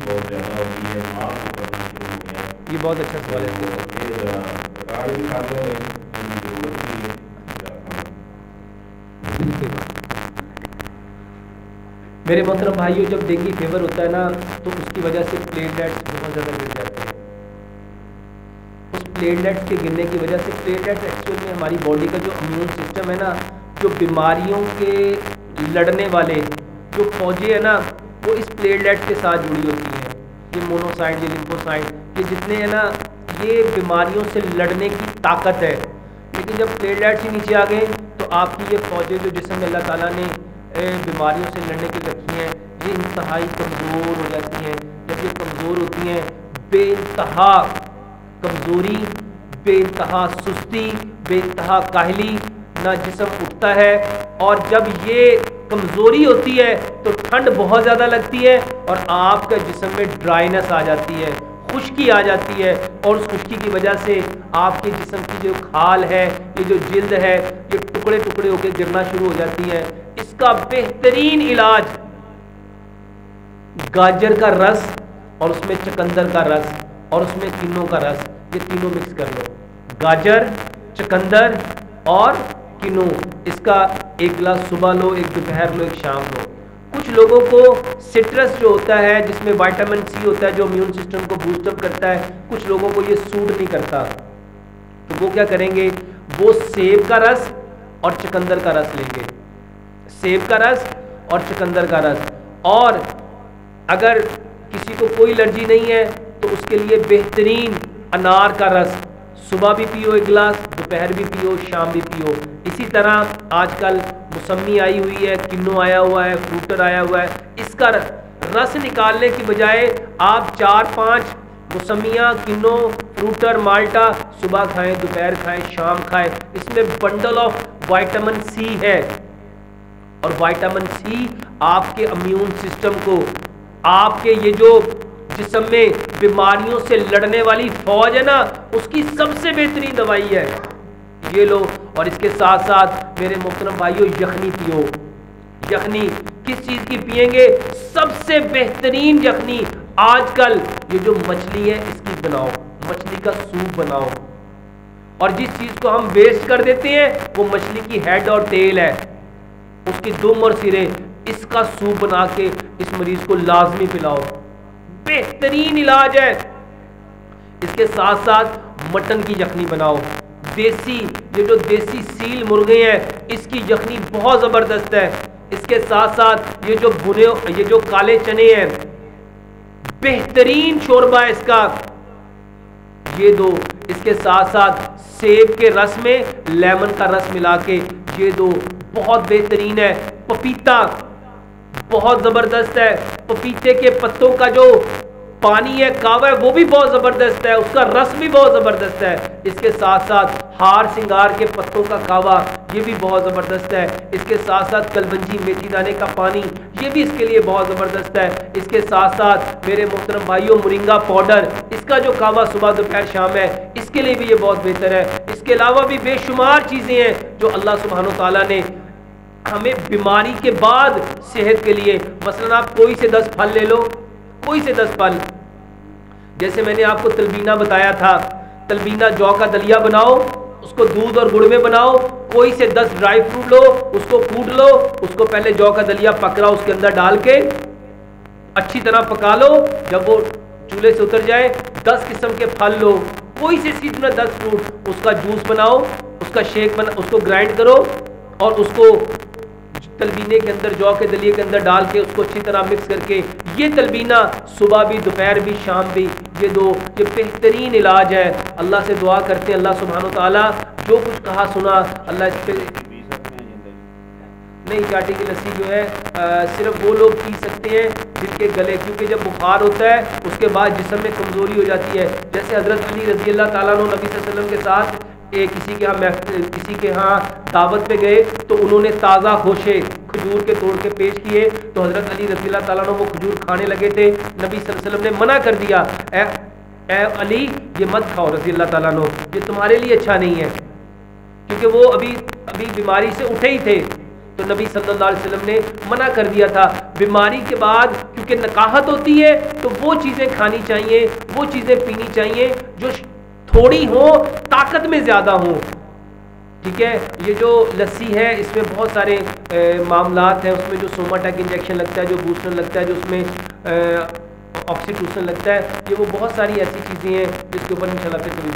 बहुत ज़्यादा होती है, मार्च से करना शुरू हो गया, ये बहुत अच्छा सवाल है। तो फिर रिकॉर्ड भी कर लो, जरूरत भी है। मेरे मोहतरम भाइयों, जब डेंगू फीवर होता है ना तो उसकी वजह से प्लेटलेट्स बहुत ज़्यादा गिर जाते हैं। उस प्लेटलेट्स के गिरने की वजह से, प्लेटलेट्स एक्चुअल में हमारी बॉडी का जो इम्यून सिस्टम है ना, जो बीमारियों के लड़ने वाले जो फौजी है ना, वो इस प्लेटलेट के साथ जुड़ी होती हैं। ये मोनोसाइट, ये लिम्फोसाइट, ये जितने हैं ना, ये बीमारियों से लड़ने की ताकत है। लेकिन जब प्लेटलेट्स ही नीचे आ गए तो आपकी ये फौजें जो जिस्म में अल्लाह ताला ने बीमारियों से लड़ने के रखी हैं, ये इंतहाई कमज़ोर हो जाती हैं। जब ये कमज़ोर होती हैं, बेइंतहा कमज़ोरी, बेइंतहा सुस्ती, बेइंतहा काहली, ना जिस्म उठता है। और जब ये कमज़ोरी होती है तो ठंड बहुत ज़्यादा लगती है और आपका जिस्म में ड्राइनेस आ जाती है, खुश्की आ जाती है। और उस खुश्की की वजह से आपके जिस्म की जो खाल है, ये जो जिल्द है, ये टुकड़े टुकड़े होकर गिरना शुरू हो जाती है। इसका बेहतरीन इलाज गाजर का रस और उसमें चुकंदर का रस और उसमें किन्नू का रस, ये तीनों मिक्स कर लो। गाजर, चुकंदर और किन्नू, इसका एक गिलास सुबह लो, एक दोपहर लो, एक शाम लो। कुछ लोगों को सिट्रस जो होता है जिसमें विटामिन सी होता है जो इम्यून सिस्टम को बूस्टअप करता है, कुछ लोगों को ये सूट नहीं करता, तो वो क्या करेंगे, वो सेब का रस और चुकंदर का रस लेंगे। सेब का रस और चुकंदर का रस। और अगर किसी को कोई एलर्जी नहीं है तो उसके लिए बेहतरीन अनार का रस, सुबह भी पियो एक गिलास, दोपहर भी पियो, शाम भी पियो। इसी तरह आजकल मौसमी आई हुई है, किन्नू आया हुआ है, फ्रूटर आया हुआ है, इसका रस निकालने की बजाय आप 4-5 मौसमियाँ, किन्नू, फ्रूटर, माल्टा सुबह खाएं, दोपहर खाएं, शाम खाएं। इसमें बंडल ऑफ विटामिन सी है और विटामिन सी आपके इम्यून सिस्टम को, आपके ये जो जिस्म में बीमारियों से लड़ने वाली फौज है ना, उसकी सबसे बेहतरीन दवाई है। ये लो। और इसके साथ साथ मेरे मोहतरम भाइयों, यखनी पियो। यखनी किस चीज़ की पिएंगे? सबसे बेहतरीन यखनी आजकल ये जो मछली है इसकी बनाओ, मछली का सूप बनाओ। और जिस चीज़ को हम वेस्ट कर देते हैं वो मछली की हेड और टेल है, उसकी दुम और सिरे, इसका सूप बना के इस मरीज को लाजमी पिलाओ, बेहतरीन इलाज है। इसके साथ साथ मटन की यखनी बनाओ, देसी, ये जो देसी सील मुर्गे हैं इसकी यखनी बहुत ज़बरदस्त है। इसके साथ साथ ये जो भुने, ये जो काले चने हैं, बेहतरीन शोरबा है इसका, ये दो। इसके साथ साथ सेब के रस में लेमन का रस मिला के ये दो, बहुत बेहतरीन है। पपीता बहुत ज़बरदस्त है, पपीते के पत्तों का जो पानी है, कावा है, वो भी बहुत ज़बरदस्त है, उसका रस भी बहुत ज़बरदस्त है। इसके साथ साथ हार सिंगार के पत्तों का कावा, ये भी बहुत ज़बरदस्त है। इसके साथ साथ कलबंजी मेथी दाने का पानी, ये भी इसके लिए बहुत ज़बरदस्त है। इसके साथ साथ मेरे मोहतरम भाइयों, मोरिंगा पाउडर, इसका जो कावा सुबह दोपहर शाम है, इसके लिए भी ये बहुत बेहतर है। इसके अलावा भी बेशुमार चीज़ें हैं जो अल्लाह सुब्हानो तआला ने हमें बीमारी के बाद सेहत के लिए, मसलन आप कोई से 10 फल ले लो, कोई से 10 फल, जैसे मैंने आपको तलबीना बताया था, तलबीना जौ का दलिया बनाओ, उसको दूध और गुड़ में बनाओ, कोई से 10 ड्राई फ्रूट लो, उसको कूट लो, उसको पहले जौ का दलिया पक रहा उसके अंदर डाल के अच्छी तरह पका लो, जब वो चूल्हे से उतर जाए 10 किस्म के फल लो, कोई से सीध में 10 फ्रूट, उसका जूस बनाओ, उसका शेक बना, उसको ग्राइंड करो और उसको तलबीने के अंदर, जौ के दलिए के अंदर डाल के उसको अच्छी तरह मिक्स करके ये तलबीना सुबह भी, दोपहर भी, शाम भी, ये दो, ये बेहतरीन इलाज है। अल्लाह से दुआ करते हैं, अल्लाह सुब्हानो तआला जो कुछ कहा सुना अल्लाह इस पे नहीं, चाटी की लस्सी जो है सिर्फ वो लोग पी सकते हैं जिनके गले, क्योंकि जब बुखार होता है उसके बाद जिस्म में कमज़ोरी हो जाती है। जैसे हज़रत अली रज़ी अल्लाह ताला अन्हु नबी सल्लल्लाहु अलैहि वसल्लम के साथ किसी के यहाँ दावत पे गए तो उन्होंने ताज़ा खोशे खजूर के तोड़ के पेश किए, तो हज़रत अली रज़ी अल्लाह ताला अन्हु वो खजूर खाने लगे थे। नबी सल्लल्लाहु अलैहि वसल्लम ने मना कर दिया, ए अली ये मत खाओ रज़ी अल्लाह ताला अन्हु, ये तुम्हारे लिए अच्छा नहीं है, क्योंकि वो अभी बीमारी से उठे ही थे। तो नबी सल्लल्लाहु अलैहि वसल्लम ने मना कर दिया था। बीमारी के बाद क्योंकि नकाहत होती है तो वो चीज़ें खानी चाहिए, वो चीज़ें पीनी चाहिए जो थोड़ी हो, ताकत में ज़्यादा हो। ठीक है, ये जो लस्सी है इसमें बहुत सारे मामलात हैं, उसमें जो सोमाटेक इंजेक्शन लगता है, जो बूस्टर लगता है, जो उसमें ऑक्सीटोसिन लगता है, ये वो बहुत सारी ऐसी चीज़ें हैं जिसके ऊपर इंशाल्लाह फिर कभी